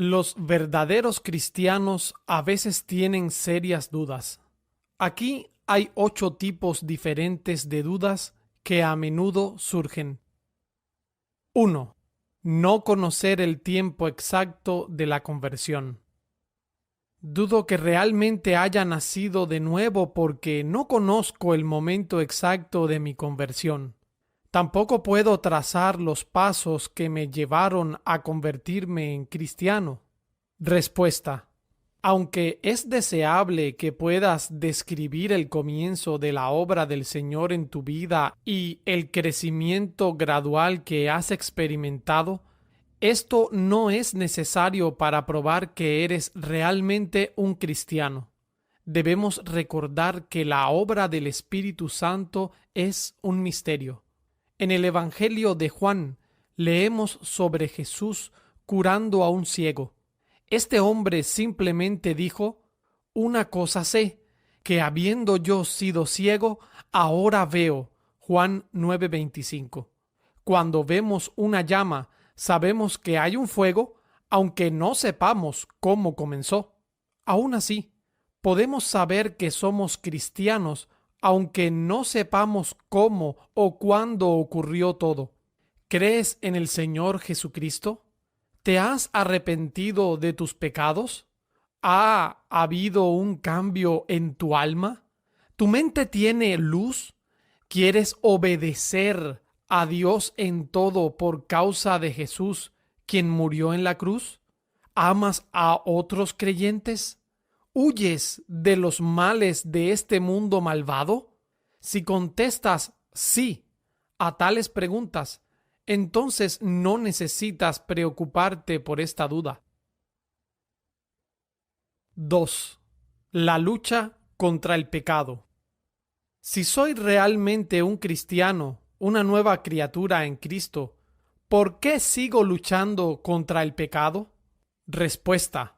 Los verdaderos cristianos a veces tienen serias dudas. Aquí hay 8 tipos diferentes de dudas que a menudo surgen. 1. No conocer el tiempo exacto de la conversión. Dudo que realmente haya nacido de nuevo porque no conozco el momento exacto de mi conversión. Tampoco puedo trazar los pasos que me llevaron a convertirme en cristiano. Respuesta: aunque es deseable que puedas describir el comienzo de la obra del Señor en tu vida y el crecimiento gradual que has experimentado, esto no es necesario para probar que eres realmente un cristiano. Debemos recordar que la obra del Espíritu Santo es un misterio. En el Evangelio de Juan leemos sobre Jesús curando a un ciego. Este hombre simplemente dijo: una cosa sé, que habiendo yo sido ciego, ahora veo. Juan 9:25. Cuando vemos una llama, sabemos que hay un fuego, aunque no sepamos cómo comenzó. Aún así, podemos saber que somos cristianos, aunque no sepamos cómo o cuándo ocurrió todo. ¿Crees en el Señor Jesucristo? ¿Te has arrepentido de tus pecados? ¿Ha habido un cambio en tu alma? ¿Tu mente tiene luz? ¿Quieres obedecer a Dios en todo por causa de Jesús, quien murió en la cruz? ¿Amas a otros creyentes? ¿Huyes de los males de este mundo malvado? Si contestas sí a tales preguntas, entonces no necesitas preocuparte por esta duda. 2. La lucha contra el pecado. Si soy realmente un cristiano, una nueva criatura en Cristo, ¿por qué sigo luchando contra el pecado? Respuesta: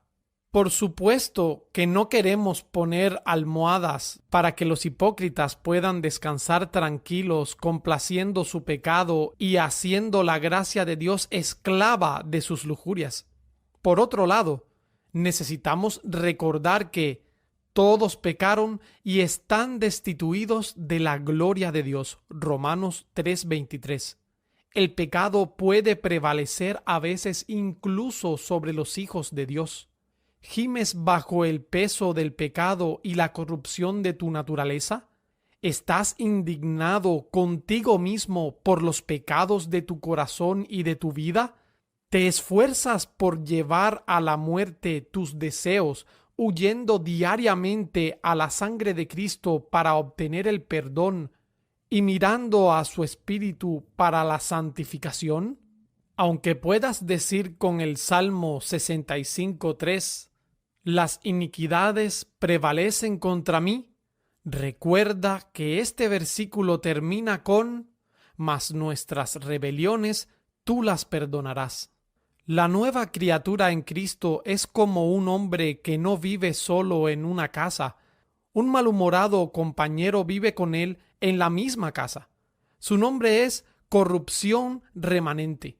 por supuesto que no queremos poner almohadas para que los hipócritas puedan descansar tranquilos complaciendo su pecado y haciendo la gracia de Dios esclava de sus lujurias. Por otro lado, necesitamos recordar que todos pecaron y están destituidos de la gloria de Dios. Romanos 3:23. El pecado puede prevalecer a veces incluso sobre los hijos de Dios. ¿Gimes bajo el peso del pecado y la corrupción de tu naturaleza? ¿Estás indignado contigo mismo por los pecados de tu corazón y de tu vida? ¿Te esfuerzas por llevar a la muerte tus deseos, huyendo diariamente a la sangre de Cristo para obtener el perdón y mirando a su Espíritu para la santificación? Aunque puedas decir con el Salmo 65:3, las iniquidades prevalecen contra mí, recuerda que este versículo termina con: mas nuestras rebeliones tú las perdonarás. La nueva criatura en Cristo es como un hombre que no vive solo en una casa. Un malhumorado compañero vive con él en la misma casa. Su nombre es corrupción remanente.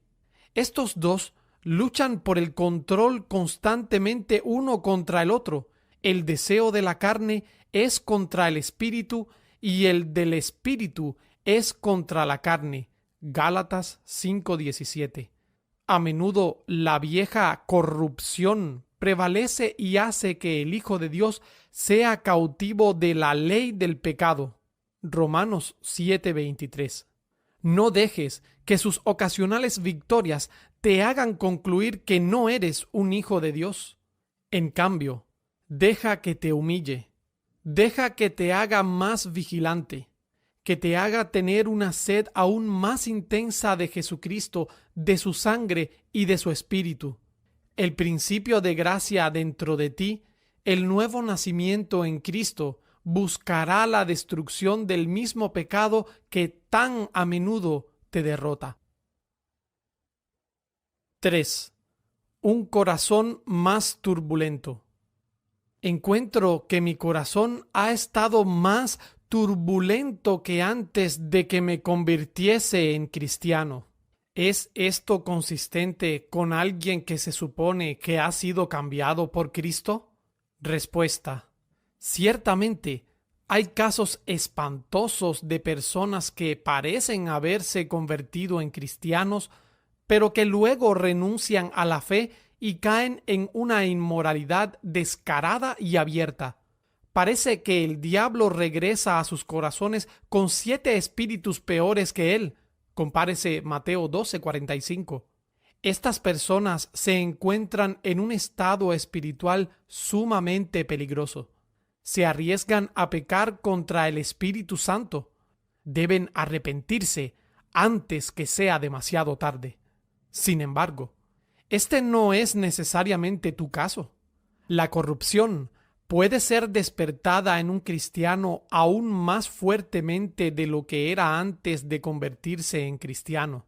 Estos dos luchan por el control constantemente uno contra el otro. El deseo de la carne es contra el espíritu y el del espíritu es contra la carne. Gálatas 5:17. A menudo la vieja corrupción prevalece y hace que el Hijo de Dios sea cautivo de la ley del pecado. Romanos 7:23. No dejes que sus ocasionales victorias te hagan concluir que no eres un hijo de Dios. En cambio, deja que te humille, deja que te haga más vigilante, que te haga tener una sed aún más intensa de Jesucristo, de su sangre y de su espíritu. El principio de gracia dentro de ti, el nuevo nacimiento en Cristo, buscará la destrucción del mismo pecado que tan a menudo te derrota. 3. Un corazón más turbulento. Encuentro que mi corazón ha estado más turbulento que antes de que me convirtiese en cristiano. ¿Es esto consistente con alguien que se supone que ha sido cambiado por Cristo? Respuesta: ciertamente, hay casos espantosos de personas que parecen haberse convertido en cristianos, pero que luego renuncian a la fe y caen en una inmoralidad descarada y abierta. Parece que el diablo regresa a sus corazones con 7 espíritus peores que él. Compárese Mateo 12:45. Estas personas se encuentran en un estado espiritual sumamente peligroso. Se arriesgan a pecar contra el Espíritu Santo. Deben arrepentirse antes que sea demasiado tarde. Sin embargo, este no es necesariamente tu caso. La corrupción puede ser despertada en un cristiano aún más fuertemente de lo que era antes de convertirse en cristiano.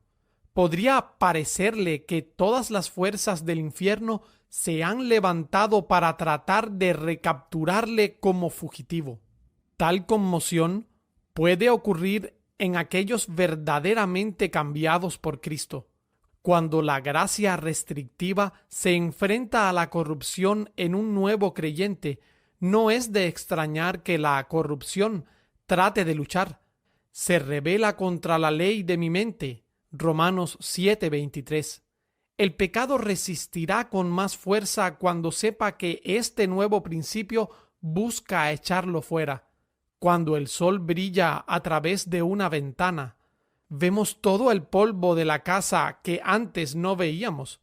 Podría parecerle que todas las fuerzas del infierno se han levantado para tratar de recapturarle como fugitivo. Tal conmoción puede ocurrir en aquellos verdaderamente cambiados por Cristo. Cuando la gracia restrictiva se enfrenta a la corrupción en un nuevo creyente, no es de extrañar que la corrupción trate de luchar. Se rebela contra la ley de mi mente. Romanos 7:23. El pecado resistirá con más fuerza cuando sepa que este nuevo principio busca echarlo fuera. Cuando el sol brilla a través de una ventana, vemos todo el polvo de la casa que antes no veíamos.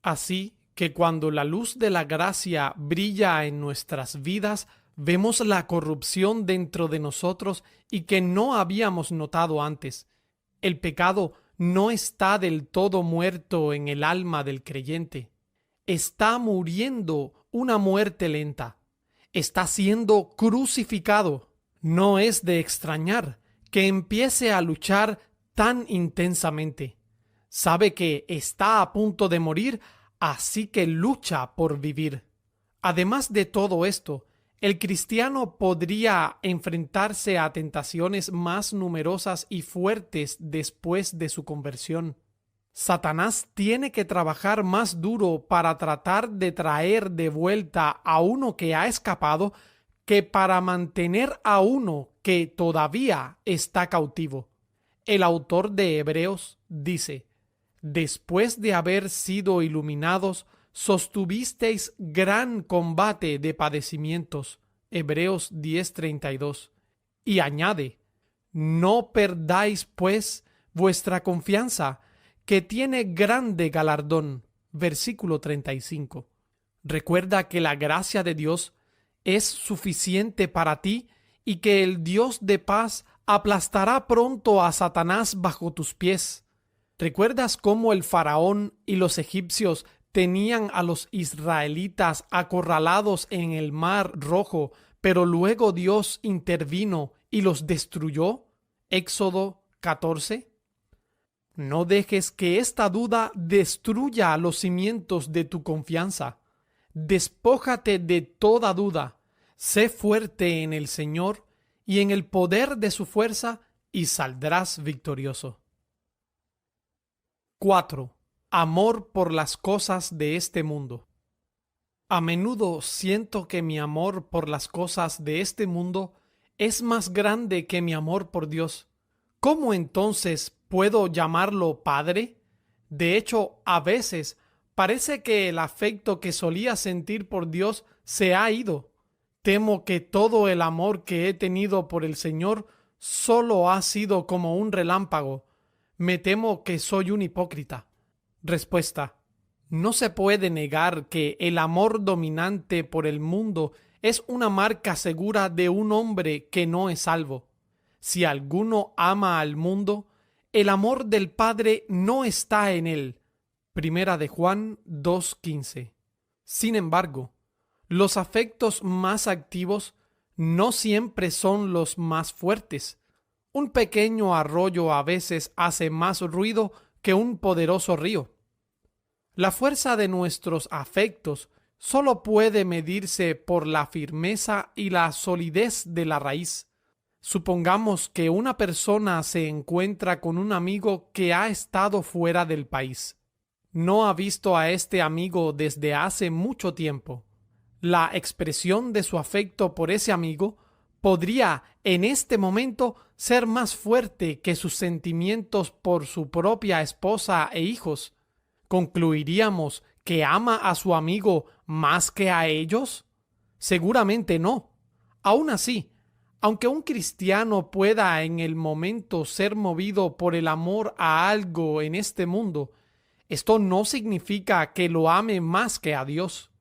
Así que cuando la luz de la gracia brilla en nuestras vidas, vemos la corrupción dentro de nosotros y que no habíamos notado antes. El pecado no está del todo muerto en el alma del creyente. Está muriendo una muerte lenta. Está siendo crucificado. No es de extrañar que empiece a luchar tan intensamente. Sabe que está a punto de morir, así que lucha por vivir. Además de todo esto, el cristiano podría enfrentarse a tentaciones más numerosas y fuertes después de su conversión. Satanás tiene que trabajar más duro para tratar de traer de vuelta a uno que ha escapado que para mantener a uno que todavía está cautivo. El autor de Hebreos dice: después de haber sido iluminados, sostuvisteis gran combate de padecimientos. Hebreos 10:32. Y añade: no perdáis pues vuestra confianza, que tiene grande galardón. Versículo 35. Recuerda que la gracia de Dios es suficiente para ti y que el Dios de paz aplastará pronto a Satanás bajo tus pies. ¿Recuerdas cómo el faraón y los egipcios tenían a los israelitas acorralados en el Mar Rojo, pero luego Dios intervino y los destruyó? Éxodo 14. No dejes que esta duda destruya los cimientos de tu confianza. Despójate de toda duda. Sé fuerte en el Señor y en el poder de su fuerza, y saldrás victorioso. 4. Amor por las cosas de este mundo. A menudo siento que mi amor por las cosas de este mundo es más grande que mi amor por Dios. ¿Cómo entonces puedo llamarlo Padre? De hecho, a veces parece que el afecto que solía sentir por Dios se ha ido. Temo que todo el amor que he tenido por el Señor solo ha sido como un relámpago. Me temo que soy un hipócrita. Respuesta: no se puede negar que el amor dominante por el mundo es una marca segura de un hombre que no es salvo. Si alguno ama al mundo, el amor del Padre no está en él. Primera de Juan 2:15. Sin embargo, los afectos más activos no siempre son los más fuertes. Un pequeño arroyo a veces hace más ruido que un poderoso río. La fuerza de nuestros afectos solo puede medirse por la firmeza y la solidez de la raíz. Supongamos que una persona se encuentra con un amigo que ha estado fuera del país. No ha visto a este amigo desde hace mucho tiempo. La expresión de su afecto por ese amigo podría en este momento ser más fuerte que sus sentimientos por su propia esposa e hijos. ¿Concluiríamos que ama a su amigo más que a ellos? Seguramente no. Aún así, aunque un cristiano pueda en el momento ser movido por el amor a algo en este mundo, esto no significa que lo ame más que a Dios.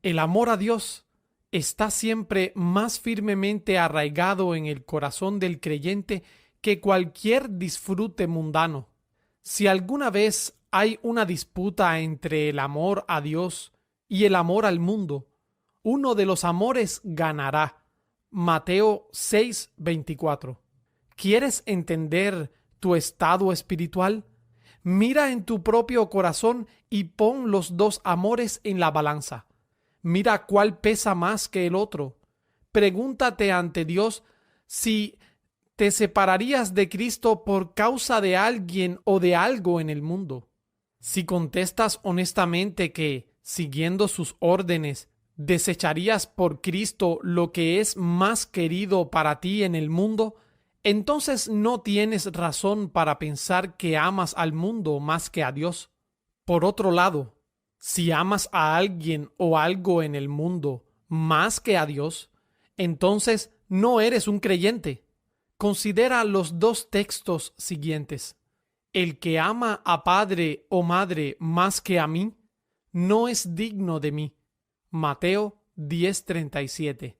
El amor a Dios está siempre más firmemente arraigado en el corazón del creyente que cualquier disfrute mundano. Si alguna vez hay una disputa entre el amor a Dios y el amor al mundo, uno de los amores ganará. Mateo 6:24. ¿Quieres entender tu estado espiritual? Mira en tu propio corazón y pon los dos amores en la balanza. Mira cuál pesa más que el otro. Pregúntate ante Dios si te separarías de Cristo por causa de alguien o de algo en el mundo. Si contestas honestamente que, siguiendo sus órdenes, desecharías por Cristo lo que es más querido para ti en el mundo, entonces no tienes razón para pensar que amas al mundo más que a Dios. Por otro lado, si amas a alguien o algo en el mundo más que a Dios, entonces no eres un creyente. Considera los dos textos siguientes. El que ama a padre o madre más que a mí, no es digno de mí. Mateo 10:37.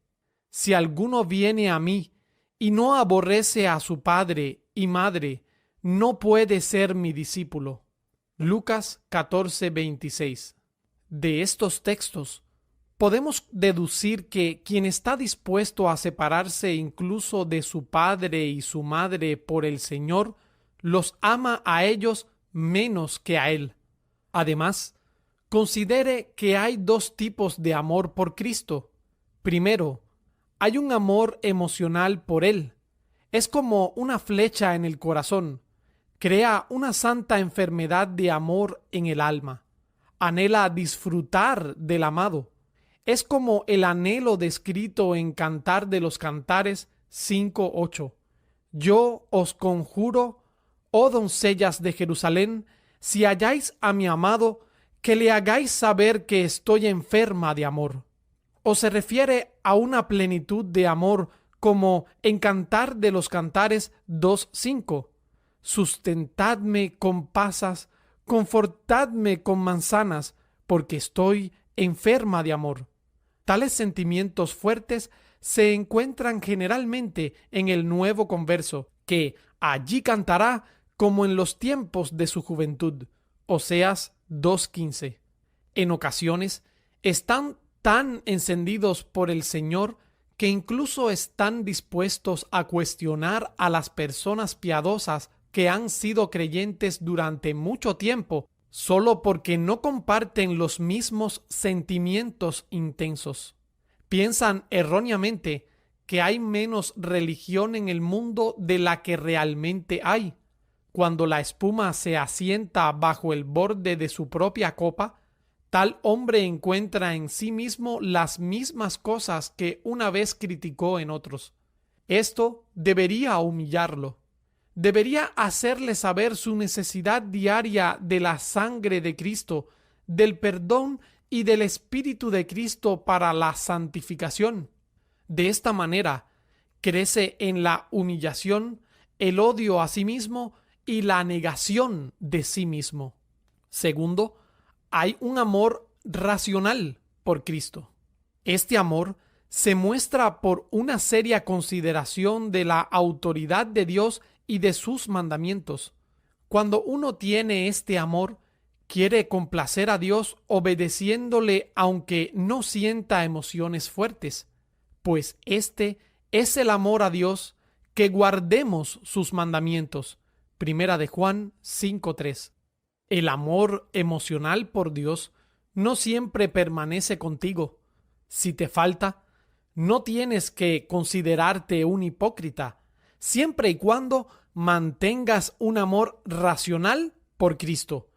Si alguno viene a mí y no aborrece a su padre y madre, no puede ser mi discípulo. Lucas 14:26. De estos textos, podemos deducir que quien está dispuesto a separarse incluso de su padre y su madre por el Señor, los ama a ellos menos que a Él. Además, considere que hay dos tipos de amor por Cristo. Primero, hay un amor emocional por Él. Es como una flecha en el corazón. Crea una santa enfermedad de amor en el alma. Anhela disfrutar del amado. Es como el anhelo descrito en Cantar de los Cantares 5:8. Yo os conjuro, oh doncellas de Jerusalén, si halláis a mi amado, que le hagáis saber que estoy enferma de amor. O se refiere a una plenitud de amor como en Cantar de los Cantares 2:5. Sustentadme con pasas, confortadme con manzanas, porque estoy enferma de amor. Tales sentimientos fuertes se encuentran generalmente en el nuevo converso, que allí cantará como en los tiempos de su juventud. Oseas 2:15. En ocasiones están tan encendidos por el Señor que incluso están dispuestos a cuestionar a las personas piadosas que han sido creyentes durante mucho tiempo, solo porque no comparten los mismos sentimientos intensos. Piensan erróneamente que hay menos religión en el mundo de la que realmente hay. Cuando la espuma se asienta bajo el borde de su propia copa, tal hombre encuentra en sí mismo las mismas cosas que una vez criticó en otros. Esto debería humillarlo. Debería hacerle saber su necesidad diaria de la sangre de Cristo, del perdón y del Espíritu de Cristo para la santificación. De esta manera, crece en la humillación, el odio a sí mismo y la negación de sí mismo. Segundo, hay un amor racional por Cristo. Este amor se muestra por una seria consideración de la autoridad de Dios y de sus mandamientos. Cuando uno tiene este amor, quiere complacer a Dios obedeciéndole aunque no sienta emociones fuertes, pues este es el amor a Dios, que guardemos sus mandamientos. Primera de Juan 5:3. El amor emocional por Dios no siempre permanece contigo. Si te falta, no tienes que considerarte un hipócrita, siempre y cuando mantengas un amor racional por Cristo.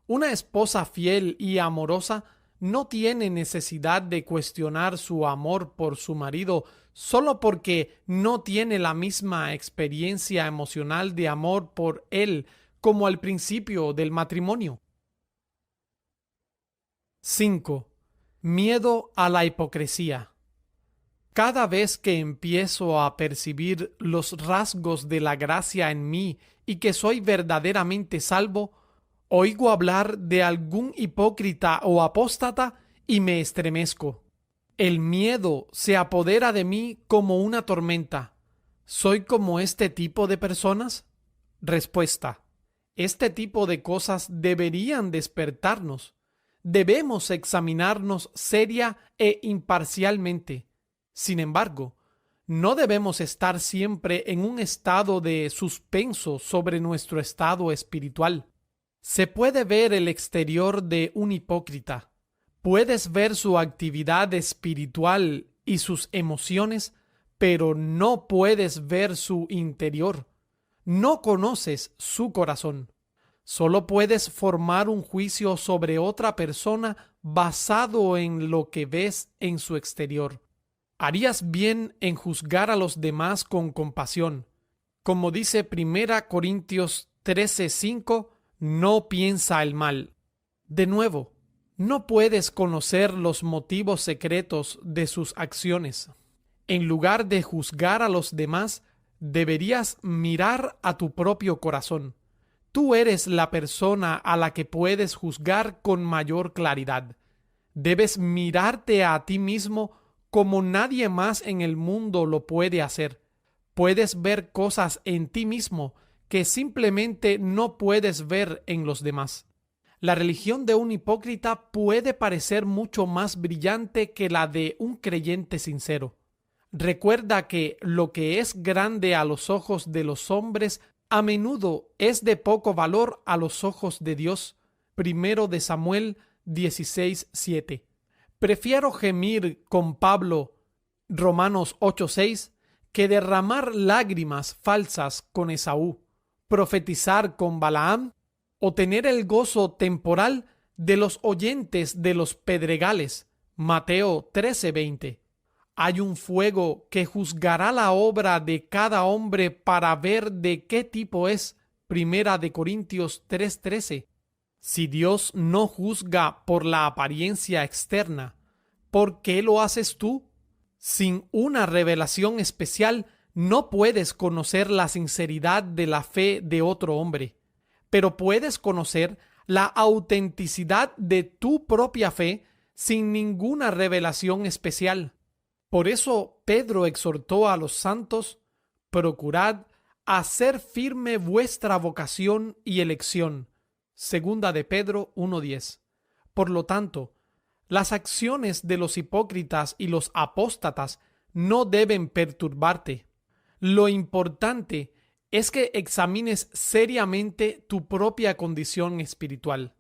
Una esposa fiel y amorosa no tiene necesidad de cuestionar su amor por su marido solo porque no tiene la misma experiencia emocional de amor por él como al principio del matrimonio. 5. Miedo a la hipocresía. Cada vez que empiezo a percibir los rasgos de la gracia en mí y que soy verdaderamente salvo, oigo hablar de algún hipócrita o apóstata y me estremezco. El miedo se apodera de mí como una tormenta. ¿Soy como este tipo de personas? Respuesta: este tipo de cosas deberían despertarnos. Debemos examinarnos seria e imparcialmente. Sin embargo, no debemos estar siempre en un estado de suspenso sobre nuestro estado espiritual. Se puede ver el exterior de un hipócrita. Puedes ver su actividad espiritual y sus emociones, pero no puedes ver su interior. No conoces su corazón. Solo puedes formar un juicio sobre otra persona basado en lo que ves en su exterior. Harías bien en juzgar a los demás con compasión. Como dice 1 Corintios 13:5, no piensa el mal. De nuevo, no puedes conocer los motivos secretos de sus acciones. En lugar de juzgar a los demás, deberías mirar a tu propio corazón. Tú eres la persona a la que puedes juzgar con mayor claridad. Debes mirarte a ti mismo como nadie más en el mundo lo puede hacer. Puedes ver cosas en ti mismo que simplemente no puedes ver en los demás. La religión de un hipócrita puede parecer mucho más brillante que la de un creyente sincero. Recuerda que lo que es grande a los ojos de los hombres a menudo es de poco valor a los ojos de Dios. 1 de Samuel 16:7. Prefiero gemir con Pablo, Romanos 8:6, que derramar lágrimas falsas con Esaú, profetizar con Balaam o tener el gozo temporal de los oyentes de los pedregales. Mateo 13:20. Hay un fuego que juzgará la obra de cada hombre para ver de qué tipo es. 1 de Corintios 3:13. Si Dios no juzga por la apariencia externa, ¿por qué lo haces tú? Sin una revelación especial, no puedes conocer la sinceridad de la fe de otro hombre, pero puedes conocer la autenticidad de tu propia fe sin ninguna revelación especial. Por eso Pedro exhortó a los santos: procurad hacer firme vuestra vocación y elección. Segunda de Pedro 1:10. Por lo tanto, las acciones de los hipócritas y los apóstatas no deben perturbarte. Lo importante es que examines seriamente tu propia condición espiritual.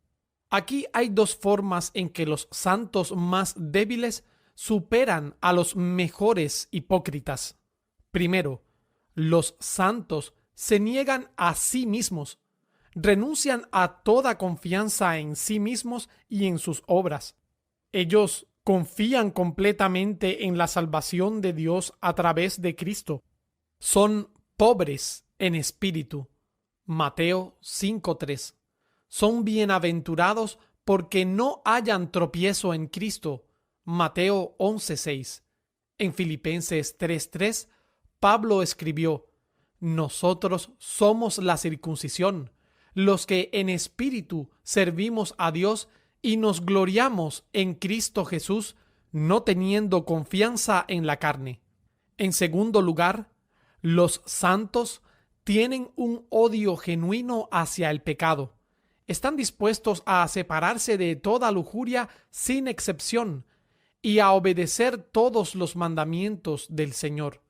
Aquí hay dos formas en que los santos más débiles superan a los mejores hipócritas. Primero, los santos se niegan a sí mismos, renuncian a toda confianza en sí mismos y en sus obras. Ellos confían completamente en la salvación de Dios a través de Cristo. Son pobres en espíritu. Mateo 5:3. Son bienaventurados porque no hayan tropiezo en Cristo. Mateo 11:6. En Filipenses 3:3, Pablo escribió: nosotros somos la circuncisión, los que en espíritu servimos a Dios y nos gloriamos en Cristo Jesús, no teniendo confianza en la carne. En segundo lugar, los santos tienen un odio genuino hacia el pecado. Están dispuestos a separarse de toda lujuria sin excepción y a obedecer todos los mandamientos del Señor.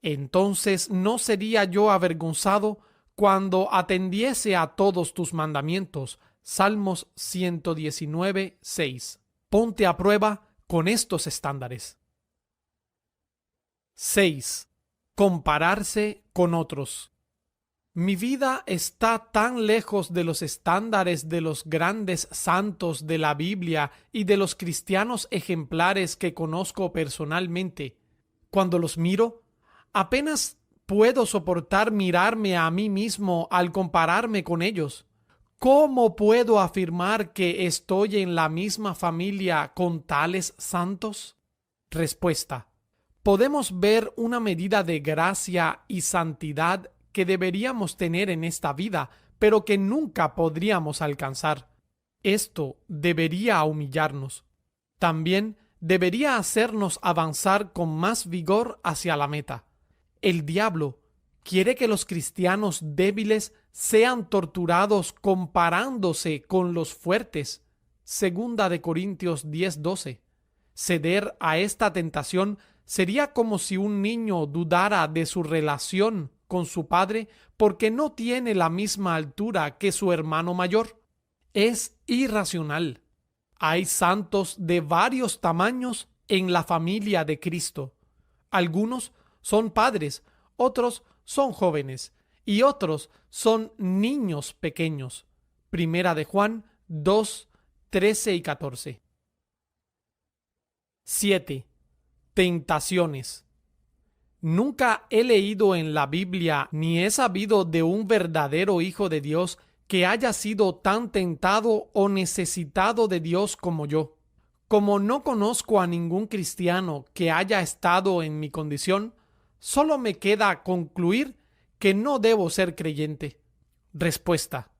Entonces no sería yo avergonzado cuando atendiese a todos tus mandamientos. Salmos 119:6. Ponte a prueba con estos estándares. 6. compararse con otros. Mi vida está tan lejos de los estándares de los grandes santos de la Biblia y de los cristianos ejemplares que conozco personalmente. Cuando los miro, apenas puedo soportar mirarme a mí mismo al compararme con ellos. ¿Cómo puedo afirmar que estoy en la misma familia con tales santos? Respuesta: podemos ver una medida de gracia y santidad que deberíamos tener en esta vida, pero que nunca podríamos alcanzar. Esto debería humillarnos. También debería hacernos avanzar con más vigor hacia la meta. El diablo quiere que los cristianos débiles sean torturados comparándose con los fuertes. Segunda de Corintios 10:12. Ceder a esta tentación sería como si un niño dudara de su relación con su padre porque no tiene la misma altura que su hermano mayor. Es irracional. Hay santos de varios tamaños en la familia de Cristo. Algunos son padres, otros son jóvenes y otros son niños pequeños. Primera de Juan 2, 13 y 14. 7. Tentaciones. Nunca he leído en la Biblia ni he sabido de un verdadero hijo de Dios que haya sido tan tentado o necesitado de Dios como yo. Como no conozco a ningún cristiano que haya estado en mi condición, solo me queda concluir que no debo ser creyente. Respuesta: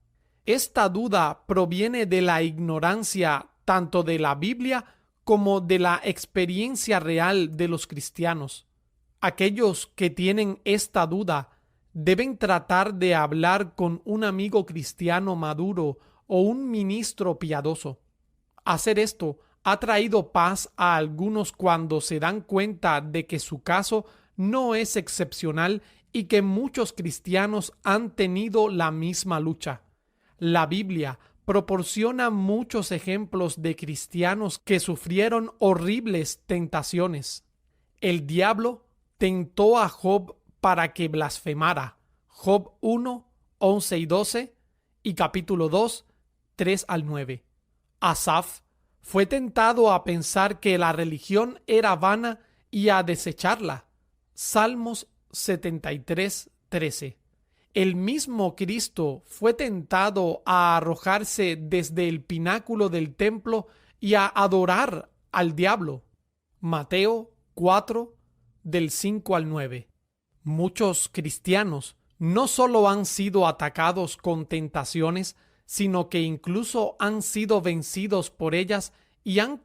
esta duda proviene de la ignorancia tanto de la Biblia como de la experiencia real de los cristianos. Aquellos que tienen esta duda deben tratar de hablar con un amigo cristiano maduro o un ministro piadoso. Hacer esto ha traído paz a algunos cuando se dan cuenta de que su caso no es excepcional y que muchos cristianos han tenido la misma lucha. La Biblia proporciona muchos ejemplos de cristianos que sufrieron horribles tentaciones. El diablo tentó a Job para que blasfemara. Job 1, 11 y 12 y capítulo 2, 3 al 9. Asaf fue tentado a pensar que la religión era vana y a desecharla. Salmos 73, 13. El mismo Cristo fue tentado a arrojarse desde el pináculo del templo y a adorar al diablo. Mateo 4, del 5 al 9. Muchos cristianos no solo han sido atacados con tentaciones, sino que incluso han sido vencidos por ellas y han